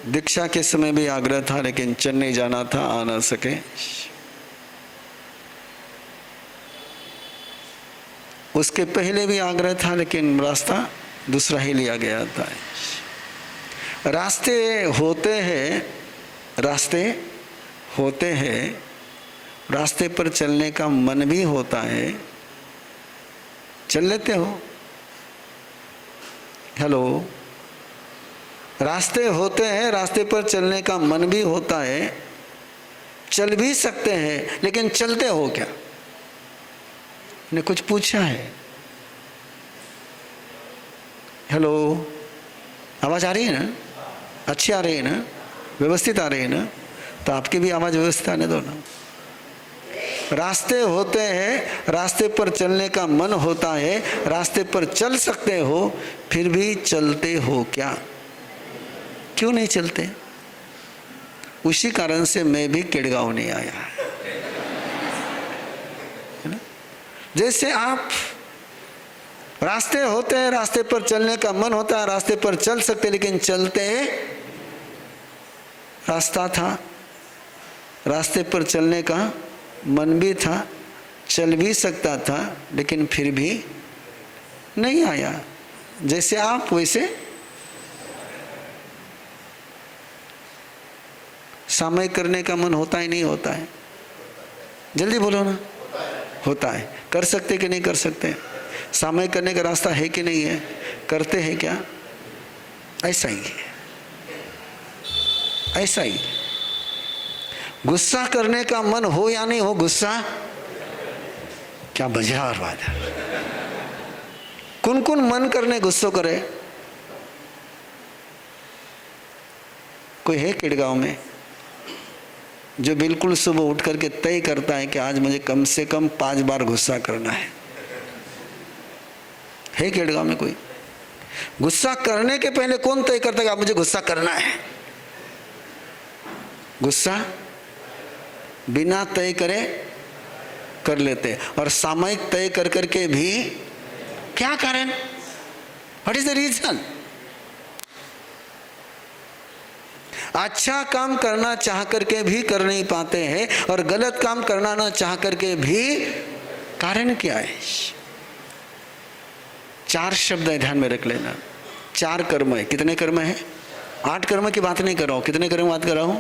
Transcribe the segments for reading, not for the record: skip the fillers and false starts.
दीक्षा के समय भी आग्रह था, लेकिन चेन्नई जाना था, आ ना सके। उसके पहले भी आग्रह था, लेकिन रास्ता दूसरा ही लिया गया था। रास्ते होते हैं, रास्ते होते हैं, रास्ते पर चलने का मन भी होता है। चल लेते हो? हेलो। रास्ते होते हैं, रास्ते पर चलने का मन भी होता है, चल भी सकते हैं, लेकिन चलते हो क्या? ने कुछ पूछा है? हेलो, आवाज आ रही है ना? अच्छी आ रही है ना? व्यवस्थित आ रही है ना? तो आपकी भी आवाज व्यवस्थित आने दो ना। रास्ते होते हैं, रास्ते पर चलने का मन होता है, रास्ते पर चल सकते हो, फिर भी चलते हो क्या? क्यों नहीं चलते? उसी कारण से मैं भी केड़गांव नहीं आया, है ना? जैसे आप रास्ते होते हैं, रास्ते पर चलने का मन होता है, रास्ते पर चल सकते, लेकिन चलते रास्ता था, रास्ते पर चलने का मन भी था, चल भी सकता था, लेकिन फिर भी नहीं आया। जैसे आप वैसे सामयिक करने का मन होता ही नहीं होता है? जल्दी बोलो ना। होता है। कर सकते कि नहीं कर सकते? सामयिक करने का रास्ता है कि नहीं है? करते हैं क्या? ऐसा ही है, ऐसा ही। गुस्सा करने का मन हो या नहीं हो, गुस्सा क्या मजेदार बात है। कौन कौन मन करने गुस्सो करे? कोई है केड़गांव में जो बिल्कुल सुबह उठ करके तय करता है कि आज मुझे कम से कम 5 बार गुस्सा करना है? केड़गांव में कोई? गुस्सा करने के पहले कौन तय करता है कि आज मुझे गुस्सा करना है? गुस्सा बिना तय करे कर लेते, और सामयिक तय कर करके भी क्या कारण? What is the reason? अच्छा काम करना चाह करके भी कर नहीं पाते हैं, और गलत काम करना ना चाह करके भी कारण क्या है? 4 शब्द है, ध्यान में रख लेना। 4 कर्म है। कितने कर्म है? 8 कर्म की बात नहीं कर रहा हूं। कितने कर्म बात कर रहा हूं?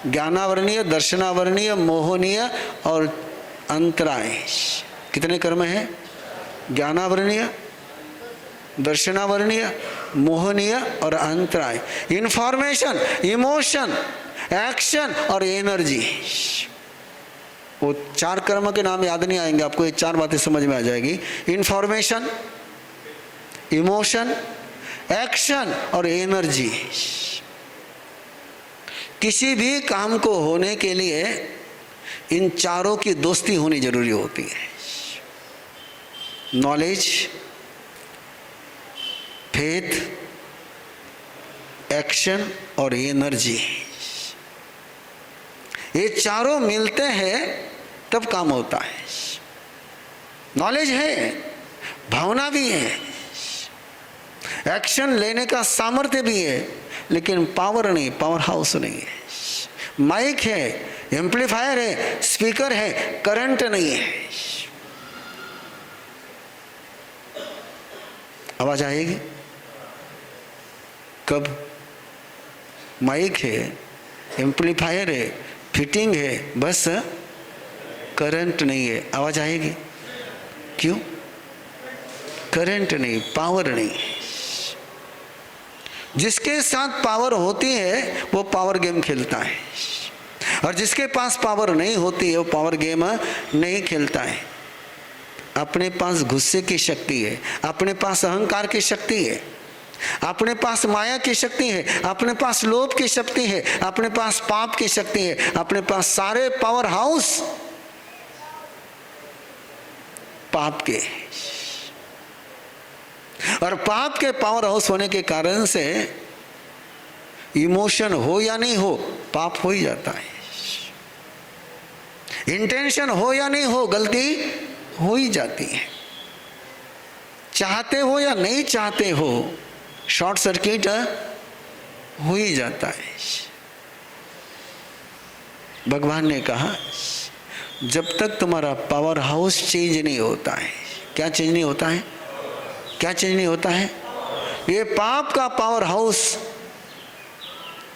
ज्ञानावरणीय, दर्शनावरणीय, मोहनीय और अंतराय। कितने कर्म है? ज्ञानावरणीय, दर्शनावरणीय, मोहनीय और अंतराय। इंफॉर्मेशन, इमोशन, एक्शन और एनर्जी। वो 4 कर्म के नाम याद नहीं आएंगे आपको, ये 4 बातें समझ में आ जाएगी। इंफॉर्मेशन, इमोशन, एक्शन और एनर्जी। किसी भी काम को होने के लिए इन चारों की दोस्ती होनी जरूरी होती है। नॉलेज, फेथ, एक्शन और एनर्जी, ये चारों मिलते हैं तब काम होता है। नॉलेज है, भावना भी है, एक्शन लेने का सामर्थ्य भी है, लेकिन पावर नहीं, पावर हाउस नहीं है। माइक है, एम्पलीफायर है, स्पीकर है, करंट नहीं है। आवाज आएगी कब? माइक है, एम्पलीफायर है, फिटिंग है, बस करंट नहीं है। आवाज आएगी? क्यों? करंट नहीं, पावर नहीं। जिसके साथ पावर होती है वो पावर गेम खेलता है, और जिसके पास पावर नहीं होती है वो पावर गेम नहीं खेलता है। अपने पास गुस्से की शक्ति है, अपने पास अहंकार की शक्ति है, अपने पास माया की शक्ति है, अपने पास लोभ की शक्ति है, अपने पास पाप की शक्ति है, अपने पास सारे पावर हाउस पाप के। और पाप के पावर हाउस होने के कारण से इमोशन हो या नहीं हो, पाप हो ही जाता है। इंटेंशन हो या नहीं हो, गलती हो ही जाती है। चाहते हो या नहीं चाहते हो, शॉर्ट सर्किट हो ही जाता है। भगवान ने कहा जब तक तुम्हारा पावर हाउस चेंज नहीं होता है, क्या चेंज नहीं होता है, क्या चेंज नहीं होता है, ये पाप का पावर हाउस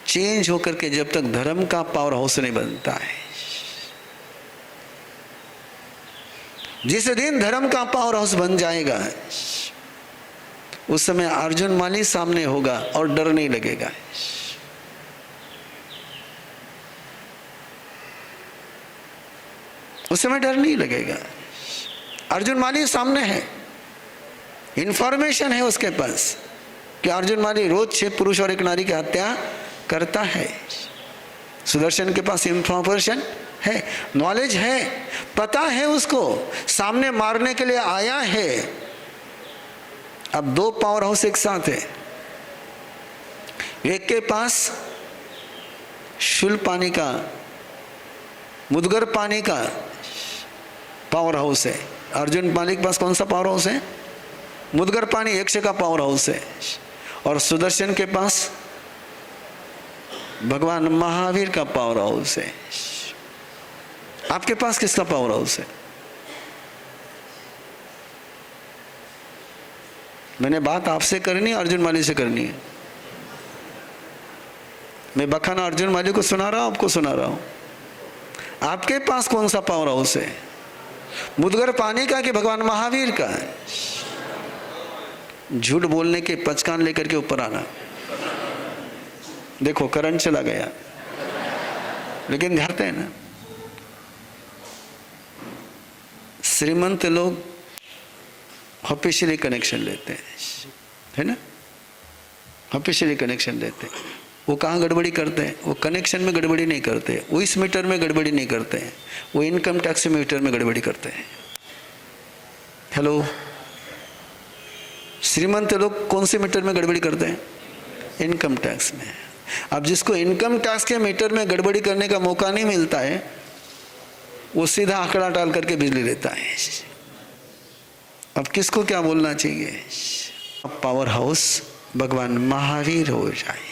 चेंज होकर के जब तक धर्म का पावर हाउस नहीं बनता है, जिस दिन धर्म का पावर हाउस बन जाएगा उस समय अर्जुन माली सामने होगा और डर नहीं लगेगा। उस समय डर नहीं लगेगा। अर्जुन माली सामने है, इंफॉर्मेशन है उसके पास कि अर्जुन माली रोज 6 पुरुष और 1 नारी की हत्या करता है। सुदर्शन के पास इंफॉर्मेशन है, नॉलेज है, पता है उसको, सामने मारने के लिए आया है। अब 2 पावर हाउस एक साथ है, एक के पास शुल पानी का, मुदगर पानी का पावर हाउस है। अर्जुन माली के पास कौन सा पावर हाउस है? मुदगर पानी, यक्ष का पावर हाउस है। और सुदर्शन के पास भगवान महावीर का पावर हाउस है। आपके पास किसका पावर हाउस है? मैंने बात आपसे करनी है, अर्जुन माली से करनी है। मैं बखाना अर्जुन माली को सुना रहा हूं, आपको सुना रहा हूं। आपके पास कौन सा पावर हाउस है? मुदगर पानी का कि भगवान महावीर का? झूठ बोलने के पचकान लेकर के ऊपर आना। देखो करंट चला गया, लेकिन झाड़ते हैं ना। श्रीमंत लोग ऑफिशियली कनेक्शन लेते हैं, है ना, ऑफिशियली कनेक्शन लेते हैं। वो कहाँ गड़बड़ी करते हैं? वो कनेक्शन में गड़बड़ी नहीं करते, वो इस मीटर में गड़बड़ी नहीं करते हैं, वो इनकम टैक्स मीटर में गड़बड़ी करते हैं। हेलो, श्रीमंत लोग कौन से मीटर में गड़बड़ी करते हैं? इनकम टैक्स में। अब जिसको इनकम टैक्स के मीटर में गड़बड़ी करने का मौका नहीं मिलता है, वो सीधा आंकड़ा डाल करके बिजली लेता है। अब किसको क्या बोलना चाहिए? पावर हाउस भगवान महावीर हो जाए।